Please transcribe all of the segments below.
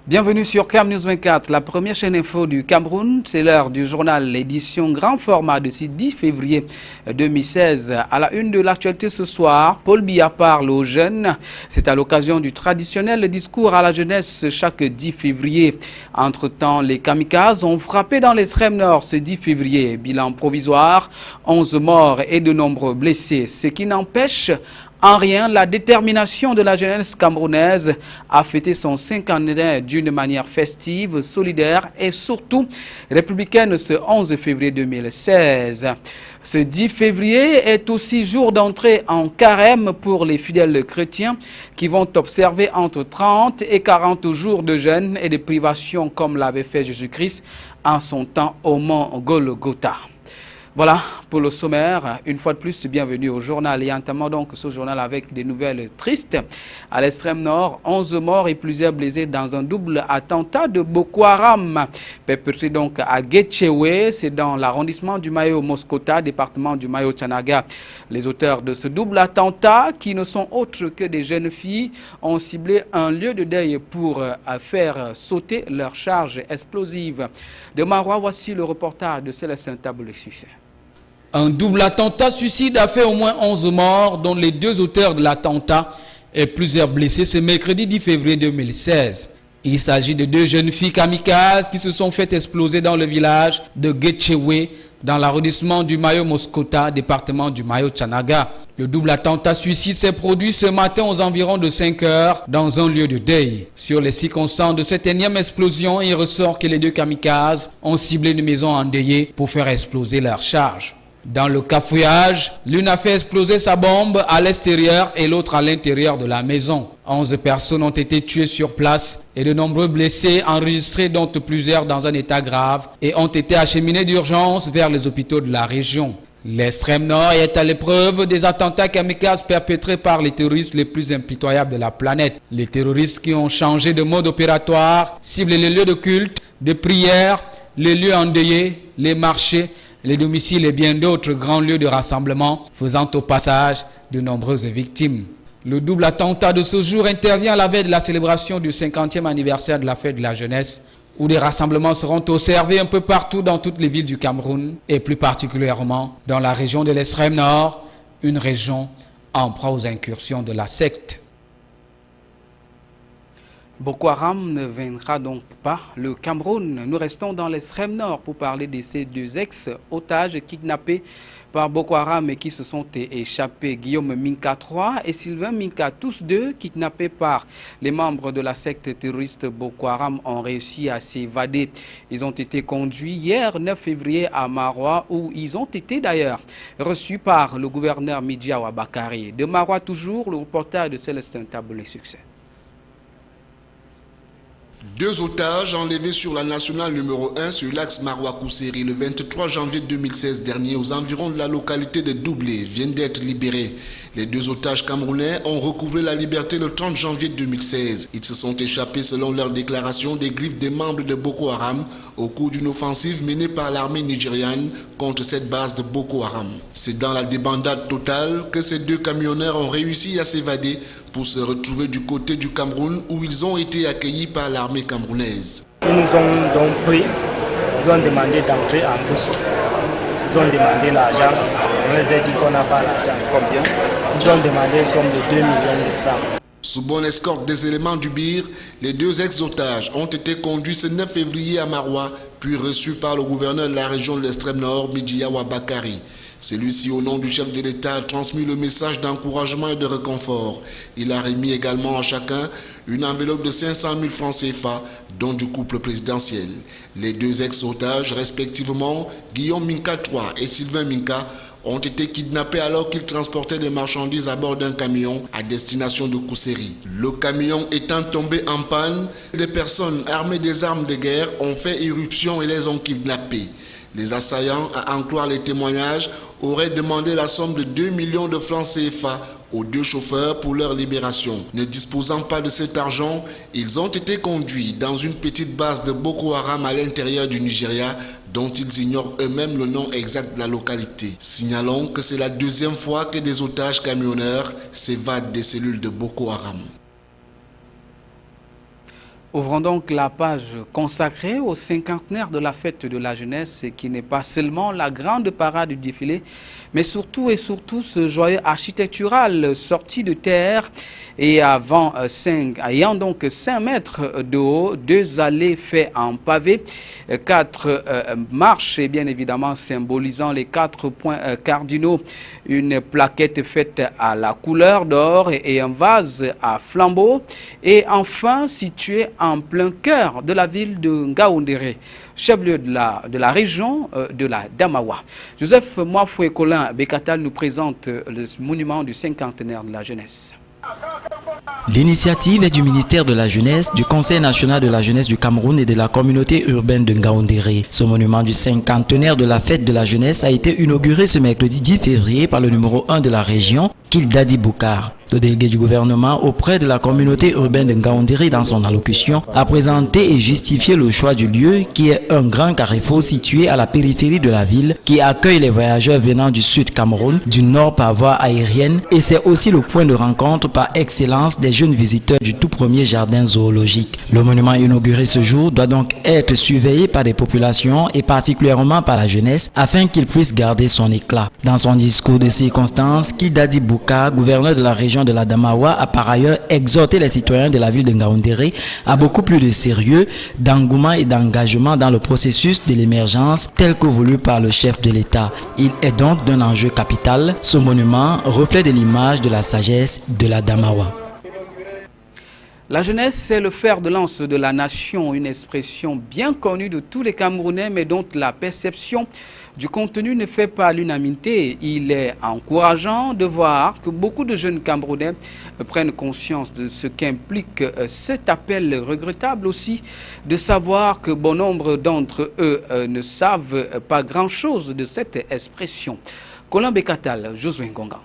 Bienvenue sur Cam News 24, la première chaîne info du Cameroun. C'est l'heure du journal, l'édition grand format de ce 10 février 2016. À la une de l'actualité ce soir, Paul Biya parle aux jeunes. C'est à l'occasion du traditionnel discours à la jeunesse chaque 10 février. Entre-temps, les kamikazes ont frappé dans l'extrême nord ce 10 février. Bilan provisoire, 11 morts et de nombreux blessés. Ce qui n'empêche en rien la détermination de la jeunesse camerounaise à fêter son 50e d'une manière festive, solidaire et surtout républicaine ce 11 février 2016. Ce 10 février est aussi jour d'entrée en carême pour les fidèles chrétiens qui vont observer entre 30 et 40 jours de jeûne et de privation comme l'avait fait Jésus-Christ en son temps au mont Golgotha. Voilà pour le sommaire. Une fois de plus, bienvenue au journal. Et entamons donc ce journal avec des nouvelles tristes. À l'extrême nord, 11 morts et plusieurs blessés dans un double attentat de Boko Haram. Perpétré donc à Guetchewe, c'est dans l'arrondissement du Mayo-Moskota, département du Mayo-Tchanaga. Les auteurs de ce double attentat, qui ne sont autres que des jeunes filles, ont ciblé un lieu de deuil pour faire sauter leur charge explosive. De Marois, voici le reportage de Célestin Taboulé-Succès. Un double attentat suicide a fait au moins 11 morts, dont les deux auteurs de l'attentat et plusieurs blessés ce mercredi 10 février 2016. Il s'agit de deux jeunes filles kamikazes qui se sont fait exploser dans le village de Guetchewe, dans l'arrondissement du Mayo-Moskota, département du Mayo-Tchanaga. Le double attentat suicide s'est produit ce matin aux environs de 5 heures dans un lieu de deuil. Sur les circonstances de cette énième explosion, il ressort que les deux kamikazes ont ciblé une maison endeuillée pour faire exploser leur charge. Dans le cafouillage, l'une a fait exploser sa bombe à l'extérieur et l'autre à l'intérieur de la maison. 11 personnes ont été tuées sur place et de nombreux blessés enregistrés, dont plusieurs dans un état grave, et ont été acheminés d'urgence vers les hôpitaux de la région. L'extrême nord est à l'épreuve des attentats kamikazes perpétrés par les terroristes les plus impitoyables de la planète. Les terroristes qui ont changé de mode opératoire ciblent les lieux de culte, de prière, les lieux endeuillés, les marchés, les domiciles et bien d'autres grands lieux de rassemblement, faisant au passage de nombreuses victimes. Le double attentat de ce jour intervient à la veille de la célébration du 50e anniversaire de la fête de la jeunesse, où des rassemblements seront observés un peu partout dans toutes les villes du Cameroun, et plus particulièrement dans la région de l'extrême nord, une région en proie aux incursions de la secte. Boko Haram ne vaincra donc pas le Cameroun. Nous restons dans l'extrême nord pour parler de ces deux ex-otages kidnappés par Boko Haram et qui se sont échappés. Guillaume Minka III et Sylvain Minka, tous deux kidnappés par les membres de la secte terroriste Boko Haram, ont réussi à s'évader. Ils ont été conduits hier 9 février à Marois, où ils ont été d'ailleurs reçus par le gouverneur Midja Wabakari. De Marois toujours, le reportage de Célestin Taboulé-Succès. Deux otages enlevés sur la nationale numéro 1 sur l'axe Marois-Kousseri le 23 janvier 2016 dernier aux environs de la localité de Doublé viennent d'être libérés. Les deux otages camerounais ont recouvré la liberté le 30 janvier 2016. Ils se sont échappés selon leur déclaration des griffes des membres de Boko Haram au cours d'une offensive menée par l'armée nigériane contre cette base de Boko Haram. C'est dans la débandade totale que ces deux camionneurs ont réussi à s'évader pour se retrouver du côté du Cameroun où ils ont été accueillis par l'armée camerounaise. Ils nous ont donc pris, ils ont demandé d'entrer en bus. Ils ont demandé l'argent, on les a dit qu'on n'a pas l'argent. Combien? Ils ont demandé une somme de 2 millions de francs. Sous bonne escorte des éléments du BIR, les deux ex-otages ont été conduits ce 9 février à Marois, puis reçus par le gouverneur de la région de l'extrême nord, Midja Wabakari. Celui-ci, au nom du chef de l'État, a transmis le message d'encouragement et de réconfort. Il a remis également à chacun une enveloppe de 500 000 francs CFA, dont du couple présidentiel. Les deux ex-otages, respectivement Guillaume Minka III et Sylvain Minka, ont été kidnappés alors qu'ils transportaient des marchandises à bord d'un camion à destination de Kousseri. Le camion étant tombé en panne, des personnes armées des armes de guerre ont fait irruption et les ont kidnappés. Les assaillants, à en croire les témoignages, auraient demandé la somme de 2 millions de francs CFA aux deux chauffeurs pour leur libération. Ne disposant pas de cet argent, ils ont été conduits dans une petite base de Boko Haram à l'intérieur du Nigeria, dont ils ignorent eux-mêmes le nom exact de la localité. Signalons que c'est la deuxième fois que des otages camionneurs s'évadent des cellules de Boko Haram. Ouvrons donc la page consacrée au cinquantenaire de la fête de la jeunesse, qui n'est pas seulement la grande parade du défilé, mais surtout et surtout ce joyau architectural sorti de terre et ayant donc 5 mètres de haut, 2 allées faites en pavé, 4 marches et bien évidemment symbolisant les 4 points cardinaux, une plaquette faite à la couleur d'or et un vase à flambeau, et enfin situé en plein cœur de la ville de Ngaoundéré, chef-lieu de la région de la Damawa. Joseph Mwafoué-Colin Bekatal nous présente le monument du cinquantenaire de la jeunesse. L'initiative est du ministère de la Jeunesse, du Conseil national de la jeunesse du Cameroun et de la communauté urbaine de Ngaoundéré. Ce monument du cinquantenaire de la fête de la jeunesse a été inauguré ce mercredi 10 février par le numéro 1 de la région, Kildadi Boukar. Le délégué du gouvernement auprès de la communauté urbaine de Ngaoundéré, dans son allocution, a présenté et justifié le choix du lieu qui est un grand carrefour situé à la périphérie de la ville qui accueille les voyageurs venant du sud Cameroun, du nord par voie aérienne, et c'est aussi le point de rencontre par excellence des jeunes visiteurs du tout premier jardin zoologique. Le monument inauguré ce jour doit donc être surveillé par des populations et particulièrement par la jeunesse afin qu'il puisse garder son éclat. Dans son discours de circonstance, Kildadi Boukar, gouverneur de la région de la Damawa, a par ailleurs exhorté les citoyens de la ville de Ngaoundéré à beaucoup plus de sérieux, d'engouement et d'engagement dans le processus de l'émergence tel que voulu par le chef de l'État. Il est donc d'un enjeu capital. Ce monument reflète l'image de la sagesse de la Damawa. La jeunesse, c'est le fer de lance de la nation, une expression bien connue de tous les Camerounais, mais dont la perception du contenu ne fait pas l'unanimité. Il est encourageant de voir que beaucoup de jeunes Camerounais prennent conscience de ce qu'implique cet appel, regrettable aussi de savoir que bon nombre d'entre eux ne savent pas grand-chose de cette expression. Colin Bekatal, Josué Ngonga.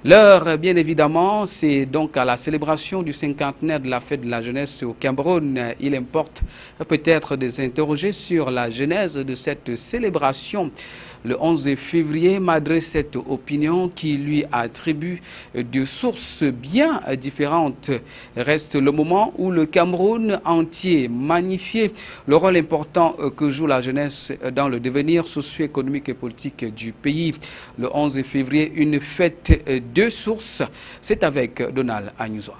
L'heure, bien évidemment, c'est donc à la célébration du cinquantenaire de la fête de la jeunesse au Cameroun. Il importe peut-être de s'interroger sur la genèse de cette célébration. Le 11 février, malgré cette opinion qui lui attribue de sources bien différentes, reste le moment où le Cameroun entier magnifiait le rôle important que joue la jeunesse dans le devenir socio-économique et politique du pays. Le 11 février, une fête de sources, c'est avec Donald Agnuzoa.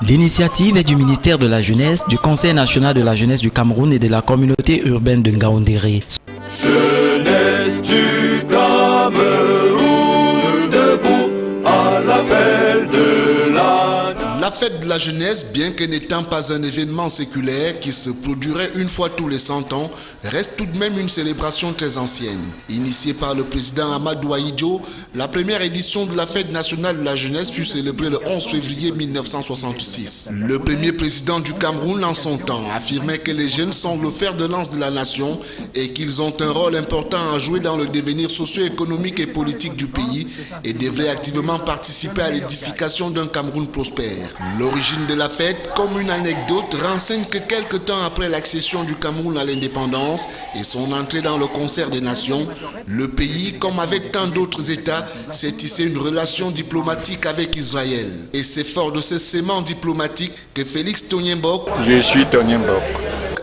L'initiative est du ministère de la Jeunesse, du Conseil national de la jeunesse du Cameroun et de la communauté urbaine de Ngaoundéré. Jeunesse du Cameroun, debout à l'appel de la fête de la jeunesse, bien que n'étant pas un événement séculaire qui se produirait une fois tous les 100 ans, reste tout de même une célébration très ancienne. Initiée par le président Amadou Ahidjo, la première édition de la fête nationale de la jeunesse fut célébrée le 11 février 1966. Le premier président du Cameroun en son temps affirmait que les jeunes sont le fer de lance de la nation et qu'ils ont un rôle important à jouer dans le devenir socio-économique et politique du pays et devraient activement participer à l'édification d'un Cameroun prospère. L'origine de la fête, comme une anecdote, renseigne que quelque temps après l'accession du Cameroun à l'indépendance et son entrée dans le concert des nations, le pays, comme avec tant d'autres États, s'est tissé une relation diplomatique avec Israël. Et c'est fort de ce sément diplomatique que Félix Tonyembok, je suis Tonyembok,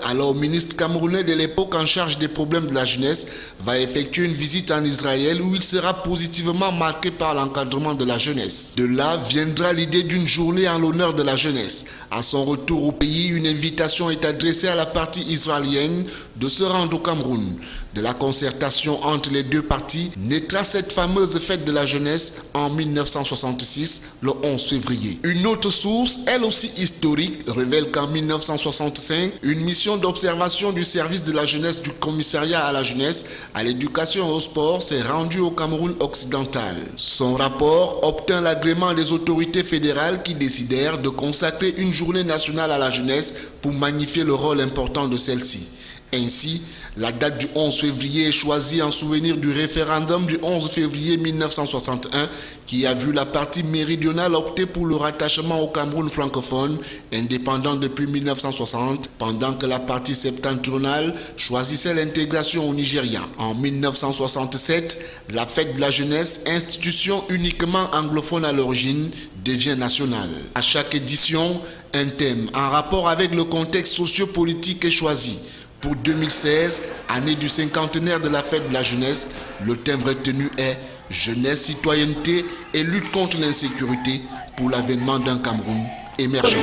alors ministre camerounais de l'époque en charge des problèmes de la jeunesse, va effectuer une visite en Israël où il sera positivement marqué par l'encadrement de la jeunesse. De là viendra l'idée d'une journée en l'honneur de la jeunesse. À son retour au pays, une invitation est adressée à la partie israélienne de se rendre au Cameroun. De la concertation entre les deux parties naîtra cette fameuse fête de la jeunesse en 1966, le 11 février. Une autre source, elle aussi historique, révèle qu'en 1965, une mission d'observation du service de la jeunesse du commissariat à la jeunesse, à l'éducation et au sport s'est rendue au Cameroun occidental. Son rapport obtint l'agrément des autorités fédérales qui décidèrent de consacrer une journée nationale à la jeunesse pour magnifier le rôle important de celle-ci. Ainsi, la date du 11 février est choisie en souvenir du référendum du 11 février 1961 qui a vu la partie méridionale opter pour le rattachement au Cameroun francophone, indépendant depuis 1960, pendant que la partie septentrionale choisissait l'intégration au Nigeria. En 1967, la fête de la jeunesse, institution uniquement anglophone à l'origine, devient nationale. À chaque édition, un thème en rapport avec le contexte socio-politique est choisi. Pour 2016, année du cinquantenaire de la fête de la jeunesse, le thème retenu est « Jeunesse, citoyenneté et lutte contre l'insécurité pour l'avènement d'un Cameroun émergent ».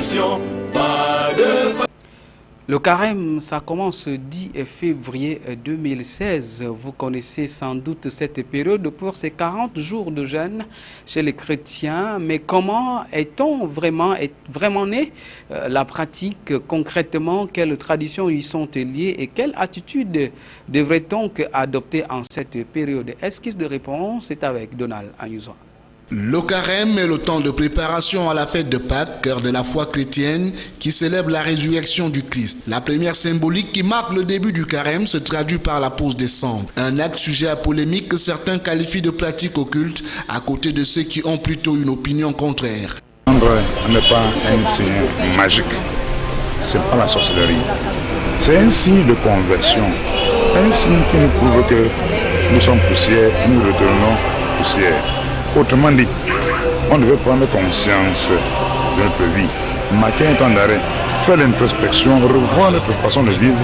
Le carême, ça commence le 10 février 2016. Vous connaissez sans doute cette période pour ces 40 jours de jeûne chez les chrétiens. Mais comment est-on vraiment né? La pratique, concrètement, quelles traditions y sont liées et quelle attitude devrait-on adopter en cette période? Esquisse de réponse est avec Donald Anyuzwa. Le carême est le temps de préparation à la fête de Pâques, cœur de la foi chrétienne, qui célèbre la résurrection du Christ. La première symbolique qui marque le début du carême se traduit par la pose des cendres. Un acte sujet à polémique que certains qualifient de pratique occulte, à côté de ceux qui ont plutôt une opinion contraire. N'est pas un signe magique, c'est pas la sorcellerie. C'est un signe de conversion, un signe qui nous prouve que nous sommes poussière, nous retournons poussière. Autrement dit, on devait prendre conscience de notre vie, marquer un temps d'arrêt, faire l'introspection, revoir notre façon de vivre,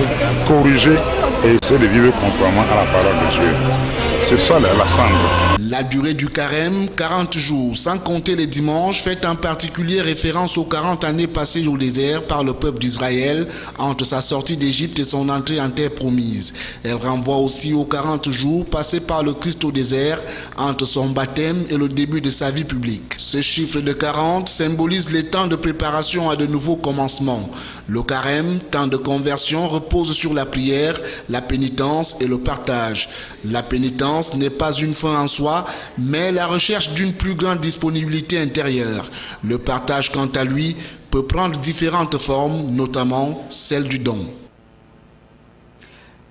corriger et essayer de vivre conformément à la parole de Dieu. C'est ça la cendre. La durée du carême, 40 jours, sans compter les dimanches, fait en particulier référence aux 40 années passées au désert par le peuple d'Israël entre sa sortie d'Égypte et son entrée en terre promise. Elle renvoie aussi aux 40 jours passés par le Christ au désert entre son baptême et le début de sa vie publique. Ce chiffre de 40 symbolise les temps de préparation à de nouveaux commencements. Le carême, temps de conversion, repose sur la prière, la pénitence et le partage. La pénitence n'est pas une fin en soi, mais la recherche d'une plus grande disponibilité intérieure. Le partage, quant à lui, peut prendre différentes formes, notamment celle du don.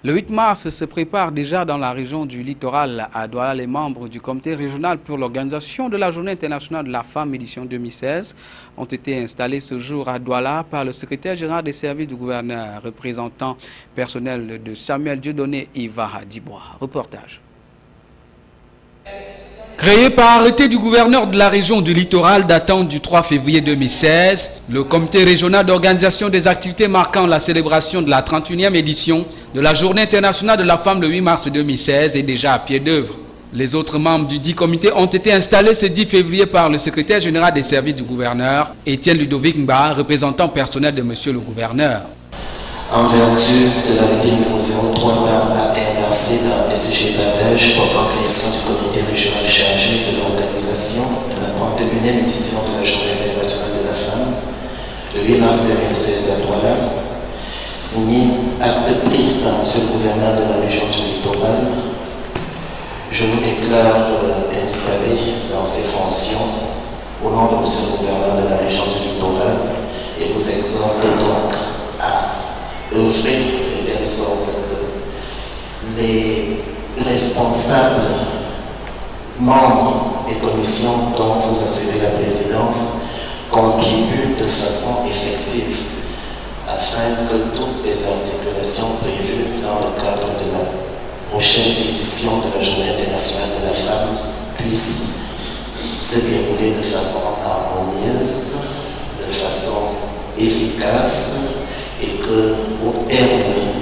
Le 8 mars se prépare déjà dans la région du littoral à Douala. Les membres du comité régional pour l'organisation de la Journée internationale de la femme édition 2016 ont été installés ce jour à Douala par le secrétaire général des services du gouverneur, représentant personnel de Samuel Dieudonné Iva Hadibois. Reportage. Créé par arrêté du gouverneur de la région du littoral datant du 3 février 2016, le comité régional d'organisation des activités marquant la célébration de la 31e édition de la Journée internationale de la femme le 8 mars 2016 est déjà à pied d'œuvre. Les autres membres du dit comité ont été installés ce 10 février par le secrétaire général des services du gouverneur, Étienne Ludovic Mba, représentant personnel de monsieur le gouverneur. En vertu de l'arrêté numéro 03 ARC dans le SCG d'Adège portant création du comité régional chargé de l'organisation de la 31e édition de la Journée internationale de la femme, le 8 mars 2016 à Douala, signé acte pris par M. le gouverneur de la région du littoral, je vous déclare installé dans ces fonctions au nom de M. le gouverneur de la région du littoral et vous exhorte donc à œuvrer de telle sorte que les responsables membres des commissions dont vous assumez la présidence contribuent de façon effective afin que toutes les articulations prévues dans le cadre de la prochaine édition de la Journée internationale de la femme puissent se dérouler de façon harmonieuse, de façon efficace, et qu'au terme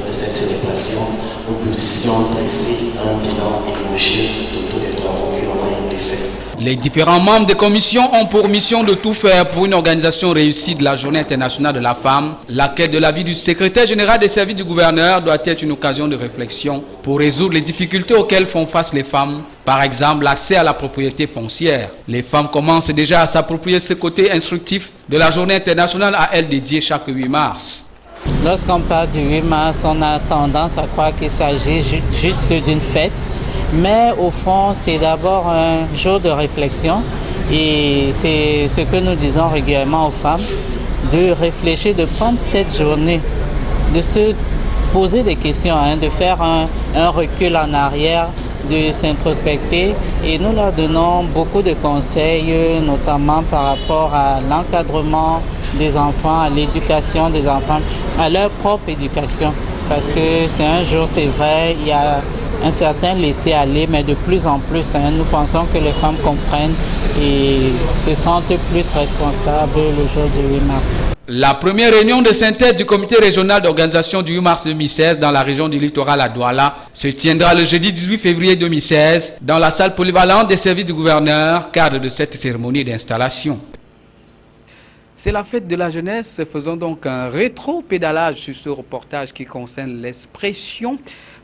de cette célébration, nous puissions dresser un bilan élogieux de tous les travaux qui auront été faits. Les différents membres des commissions ont pour mission de tout faire pour une organisation réussie de la Journée internationale de la femme, laquelle, de l'avis du secrétaire général des services du gouverneur, doit être une occasion de réflexion pour résoudre les difficultés auxquelles font face les femmes. Par exemple, l'accès à la propriété foncière. Les femmes commencent déjà à s'approprier ce côté instructif de la Journée internationale à elle dédiée chaque 8 mars. Lorsqu'on parle du 8 mars, on a tendance à croire qu'il s'agit juste d'une fête, mais au fond, c'est d'abord un jour de réflexion et c'est ce que nous disons régulièrement aux femmes, de réfléchir, de prendre cette journée, de se poser des questions, hein, de faire un recul en arrière, de s'introspecter. Et nous leur donnons beaucoup de conseils, notamment par rapport à l'encadrement des enfants, à l'éducation des enfants, à leur propre éducation. Parce que c'est un jour, c'est vrai, il y a un certain laisser-aller, mais de plus en plus, hein, nous pensons que les femmes comprennent et se sentent plus responsables le jour du 8 mars. La première réunion de synthèse du comité régional d'organisation du 8 mars 2016 dans la région du littoral à Douala se tiendra le jeudi 18 février 2016 dans la salle polyvalente des services du gouverneur, cadre de cette cérémonie d'installation. C'est la fête de la jeunesse. Faisons donc un rétro-pédalage sur ce reportage qui concerne l'expression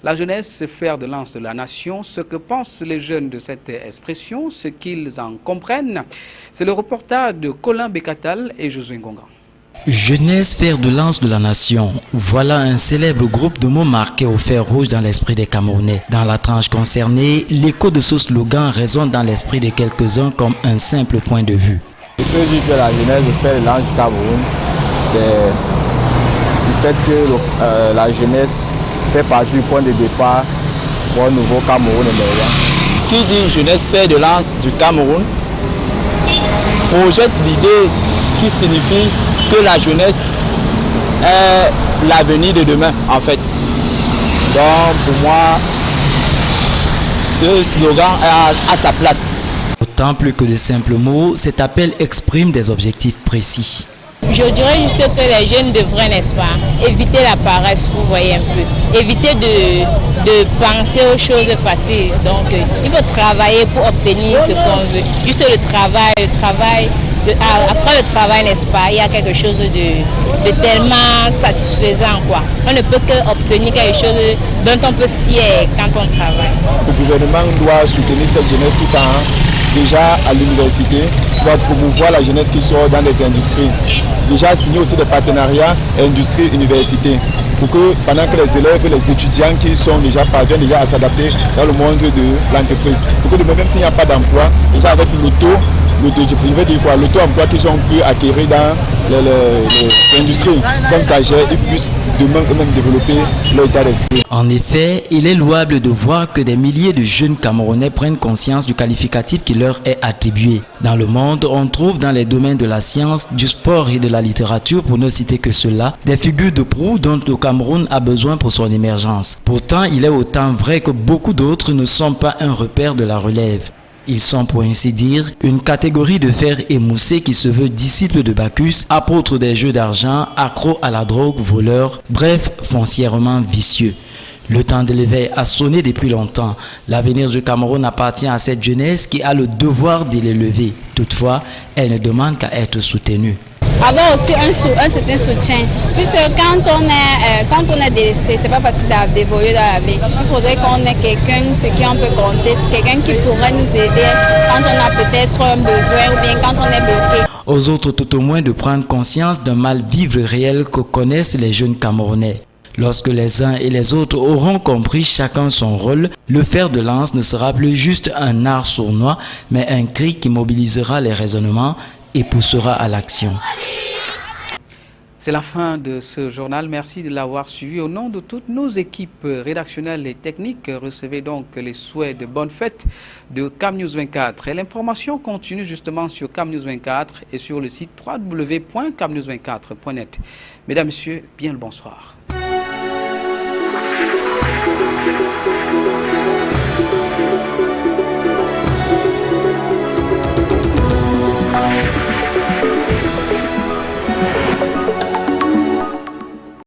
la jeunesse, fer de lance de la nation. Ce que pensent les jeunes de cette expression, ce qu'ils en comprennent. C'est le reportage de Colin Bekatal et Josué Ngonga. Jeunesse, fer de lance de la nation. Voilà un célèbre groupe de mots marqués au fer rouge dans l'esprit des Camerounais. Dans la tranche concernée, l'écho de ce slogan résonne dans l'esprit de quelques-uns comme un simple point de vue. Je peux dire que la jeunesse, le fer de lance du Cameroun, c'est le fait que la jeunesse fait partie du point de départ pour un nouveau Cameroun émergent. Qui dit jeunesse, fer de lance du Cameroun projette l'idée qui signifie que la jeunesse est l'avenir de demain, en fait. Donc, pour moi, ce slogan est à sa place. Autant plus que de simples mots, cet appel exprime des objectifs précis. Je dirais juste que les jeunes devraient, n'est-ce pas, éviter la paresse, vous voyez un peu. Éviter de penser aux choses faciles. Donc, il faut travailler pour obtenir ce qu'on veut. Juste le travail. Après le travail, n'est-ce pas, il y a quelque chose de tellement satisfaisant, quoi. On ne peut qu'obtenir quelque chose dont on peut se fier quand on travaille. Le gouvernement doit soutenir cette jeunesse tout en déjà à l'université, doit promouvoir la jeunesse qui sort dans les industries. Déjà signer aussi des partenariats industrie-université pour que pendant que les élèves et les étudiants qui sont déjà parviennent déjà à s'adapter dans le monde de l'entreprise. Pour que même s'il n'y a pas d'emploi, déjà avec l'auto-emploi qu'ils ont pu acquérir dans l'industrie comme stagiaires, ils puissent demain eux-mêmes développer leur état d'esprit. En effet, il est louable de voir que des milliers de jeunes Camerounais prennent conscience du qualificatif qui leur est attribué. Dans le monde, on trouve dans les domaines de la science, du sport et de la littérature, pour ne citer que cela, des figures de proue dont le Cameroun a besoin pour son émergence. Pourtant, il est autant vrai que beaucoup d'autres ne sont pas un repère de la relève. Ils sont pour ainsi dire une catégorie de fer émoussé qui se veut disciple de Bacchus, apôtre des jeux d'argent, accro à la drogue, voleur, bref, foncièrement vicieux. Le temps de l'éveil a sonné depuis longtemps. L'avenir du Cameroun appartient à cette jeunesse qui a le devoir de l'élever. Toutefois, elle ne demande qu'à être soutenue. Avoir aussi un certain soutien. Puisque quand on est délaissé, c'est pas facile d'évoluer dans la vie. Il faudrait qu'on ait quelqu'un sur qui on peut compter, quelqu'un qui pourrait nous aider quand on a peut-être un besoin ou bien quand on est bloqué. Aux autres tout au moins de prendre conscience d'un mal-vivre réel que connaissent les jeunes Camerounais. Lorsque les uns et les autres auront compris chacun son rôle, le fer de lance ne sera plus juste un art sournois, mais un cri qui mobilisera les raisonnements et poussera à l'action. C'est la fin de ce journal. Merci de l'avoir suivi. Au nom de toutes nos équipes rédactionnelles et techniques, recevez donc les souhaits de bonne fête de Cam News 24. Et l'information continue justement sur Cam News 24 et sur le site www.camnews24.net. Mesdames, Messieurs, bien le bonsoir.